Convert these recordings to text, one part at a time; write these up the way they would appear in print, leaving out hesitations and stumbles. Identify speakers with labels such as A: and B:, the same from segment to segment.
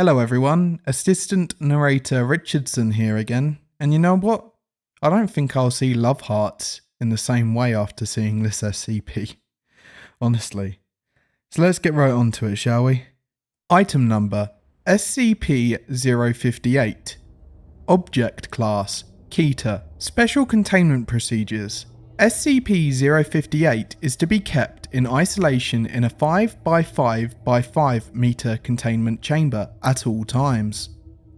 A: Hello everyone, assistant narrator Richardson here again, and you know what? I don't think I'll see love hearts in the same way after seeing this SCP. Honestly. So let's get right onto it, shall we? Item number SCP-058. Object Class Keter. Special Containment Procedures. SCP-058 is to be kept in isolation in a 5 by 5 by 5 meter containment chamber at all times.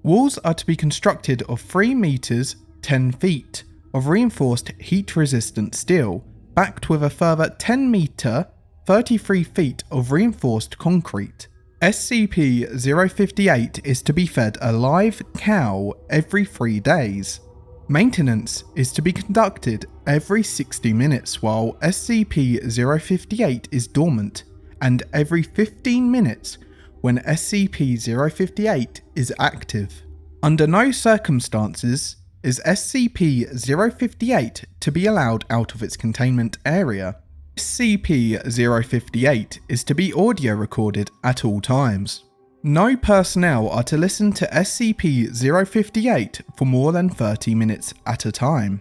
A: Walls are to be constructed of 3 meters, 10 feet of reinforced heat-resistant steel, backed with a further 10 meter, 33 feet of reinforced concrete. SCP-058 is to be fed a live cow every 3 days. Maintenance is to be conducted every 60 minutes while SCP-058 is dormant, and every 15 minutes when SCP-058 is active. Under no circumstances is SCP-058 to be allowed out of its containment area. SCP-058 is to be audio recorded at all times. No personnel are to listen to SCP-058 for more than 30 minutes at a time.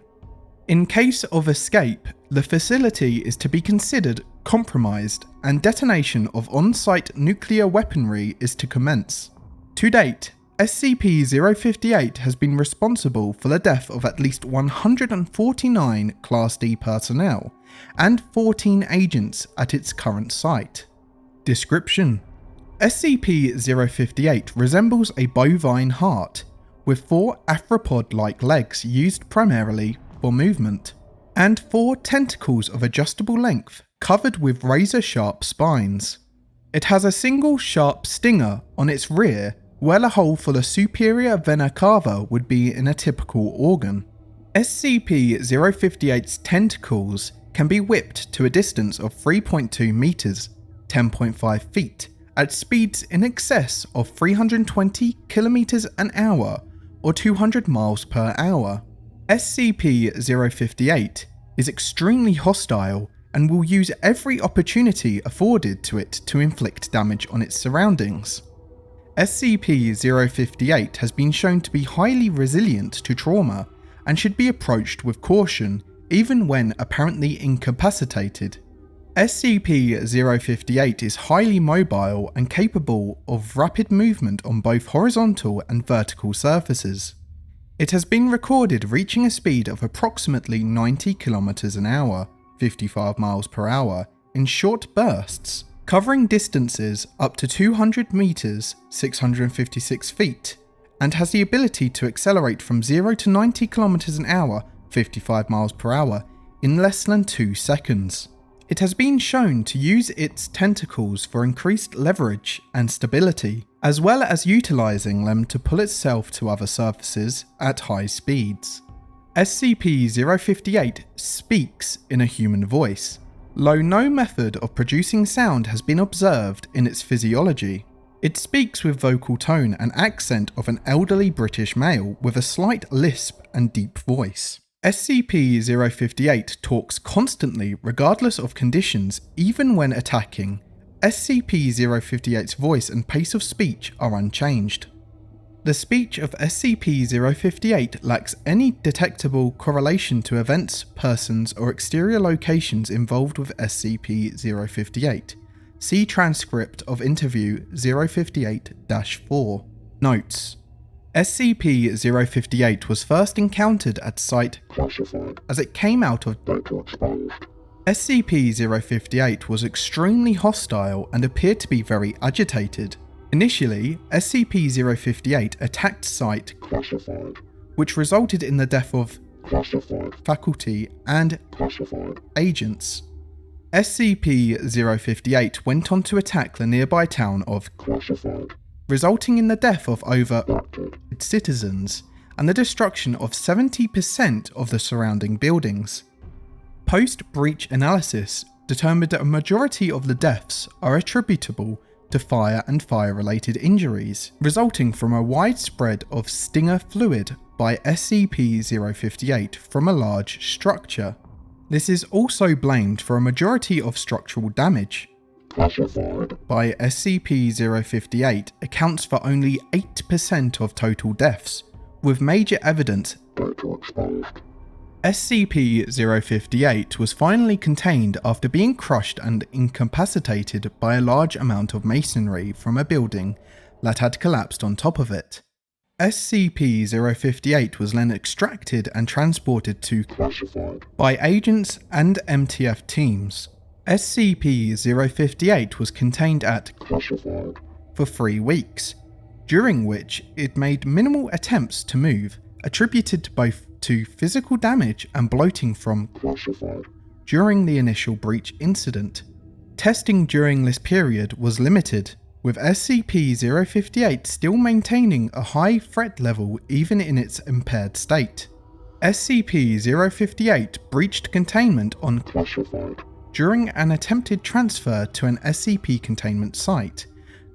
A: In case of escape, the facility is to be considered compromised and detonation of on-site nuclear weaponry is to commence. To date, SCP-058 has been responsible for the death of at least 149 Class D personnel and 14 agents at its current site. Description: SCP-058 resembles a bovine heart, with 4 arthropod-like legs used primarily for movement, and 4 tentacles of adjustable length covered with razor-sharp spines. It has a single sharp stinger on its rear where the hole for the superior vena cava would be in a typical organ. SCP-058's tentacles can be whipped to a distance of 3.2 meters, 10.5 feet, at speeds in excess of 320 kilometers an hour or 200 miles per hour. SCP-058 is extremely hostile and will use every opportunity afforded to it to inflict damage on its surroundings. SCP-058 has been shown to be highly resilient to trauma and should be approached with caution even when apparently incapacitated. SCP-058 is highly mobile and capable of rapid movement on both horizontal and vertical surfaces. It has been recorded reaching a speed of approximately 90 km an hour, 55 miles per hour, in short bursts, covering distances up to 200 meters, 656 feet, and has the ability to accelerate from 0 to 90 km an hour, 55 miles per hour, in less than 2 seconds. It has been shown to use its tentacles for increased leverage and stability, as well as utilizing them to pull itself to other surfaces at high speeds. SCP-058 speaks in a human voice, though no method of producing sound has been observed in its physiology. It speaks with vocal tone and accent of an elderly British male with a slight lisp and deep voice. SCP-058 talks constantly regardless of conditions, even when attacking. SCP-058's voice and pace of speech are unchanged. The speech of SCP-058 lacks any detectable correlation to events, persons, or exterior locations involved with SCP-058. See transcript of interview 058-4. Notes: SCP-058 was first encountered at Site Classified as it came out of Data Exposed. SCP-058 was extremely hostile and appeared to be very agitated. Initially, SCP-058 attacked Site Classified, which resulted in the death of Classified faculty and Classified agents. SCP-058 went on to attack the nearby town of Classified, resulting in the death of over its citizens and the destruction of 70% of the surrounding buildings. Post-breach analysis determined that a majority of the deaths are attributable to fire and fire-related injuries, resulting from a widespread of stinger fluid by SCP-058 from a large structure. This is also blamed for a majority of structural damage.
B: Classified.
A: by SCP-058 accounts for only 8% of total deaths, with major evidence
B: Data exposed.
A: SCP-058 was finally contained after being crushed and incapacitated by a large amount of masonry from a building that had collapsed on top of it. SCP-058 was then extracted and transported to
B: Classified.
A: by agents and MTF teams. SCP-058 was contained at
B: Classified.
A: for 3 weeks, during which it made minimal attempts to move, attributed both to physical damage and bloating from
B: Classified.
A: during the initial breach incident. Testing during this period was limited, with SCP-058 still maintaining a high threat level even in its impaired state. SCP-058 breached containment on
B: Classified.
A: during an attempted transfer to an SCP containment site,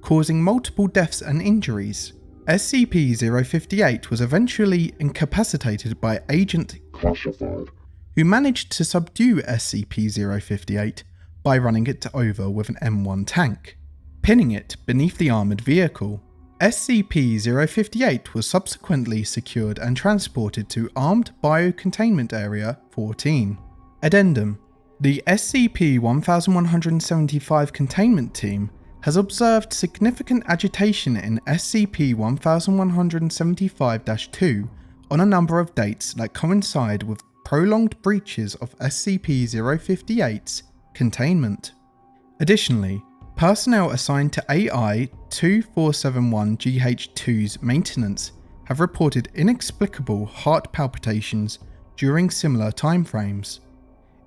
A: causing multiple deaths and injuries. SCP-058 was eventually incapacitated by Agent
B: Classified.
A: who managed to subdue SCP-058 by running it over with an M1 tank, pinning it beneath the armoured vehicle. SCP-058 was subsequently secured and transported to Armed Biocontainment Area 14. Addendum: the SCP-1175 containment team has observed significant agitation in SCP-1175-2 on a number of dates that coincide with prolonged breaches of SCP-058's containment. Additionally, personnel assigned to AI-2471-GH2's maintenance have reported inexplicable heart palpitations during similar timeframes.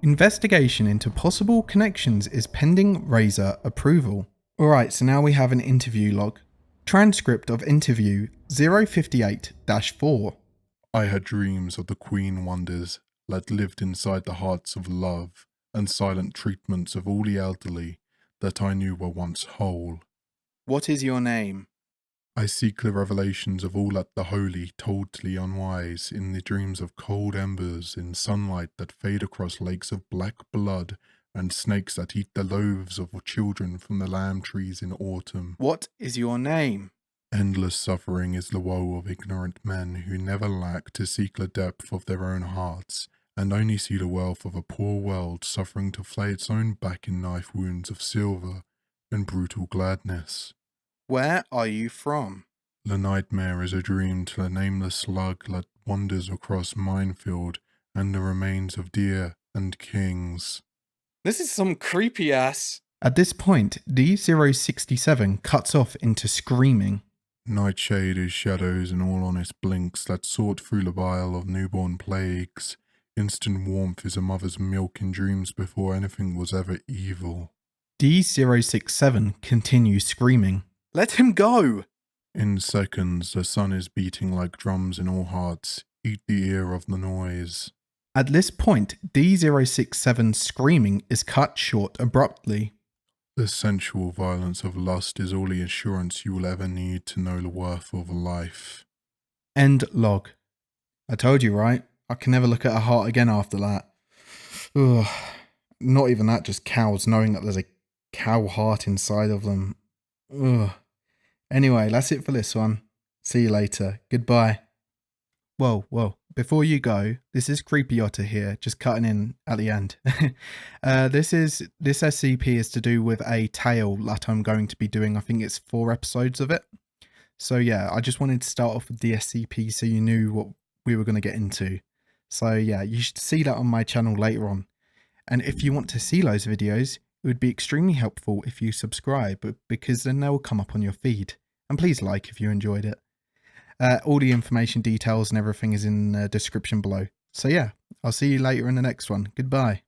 A: Investigation into possible connections is pending Razor approval. Alright, so now we have an interview log. Transcript of interview 058-4.
C: I had dreams of the Queen Wonders that lived inside the hearts of love and silent treatments of all the elderly that I knew were once whole.
A: What is your name?
C: I seek the revelations of all that the holy told to the unwise in the dreams of cold embers in sunlight that fade across lakes of black blood and snakes that eat the loaves of children from the lamb trees in autumn.
A: What is your name?
C: Endless suffering is the woe of ignorant men who never lack to seek the depth of their own hearts and only see the wealth of a poor world suffering to flay its own back in knife wounds of silver and brutal gladness.
A: Where are you from?
C: The nightmare is a dream to the nameless slug that wanders across minefield and the remains of deer and kings.
A: This is some creepy ass. At this point, D067 cuts off into screaming.
C: Nightshade is shadows and all honest blinks that sort through the bile of newborn plagues. Instant warmth is a mother's milk in dreams before anything was ever evil.
A: D067 continues screaming. Let him go!
C: In seconds, the sun is beating like drums in all hearts. Eat the ear of the noise.
A: At this point, D067's screaming is cut short abruptly.
C: The sensual violence of lust is all the assurance you will ever need to know the worth of life.
A: End log. I told you, right? I can never look at a heart again after that. Ugh. Not even that, just cows, knowing that there's a cow heart inside of them. Ugh. Anyway, that's it for this one. See you later. Goodbye. Whoa. Before you go, this is Creepy Otter here, just cutting in at the end. This SCP is to do with a tale that I'm going to be doing. I think it's 4 episodes of it. So yeah, I just wanted to start off with the SCP so you knew what we were going to get into. So yeah, you should see that on my channel later on. And if you want to see those videos, it would be extremely helpful if you subscribe, because then they will come up on your feed. And please like if you enjoyed it. All the information, details and everything is in the description below. So yeah, I'll see you later in the next one. Goodbye.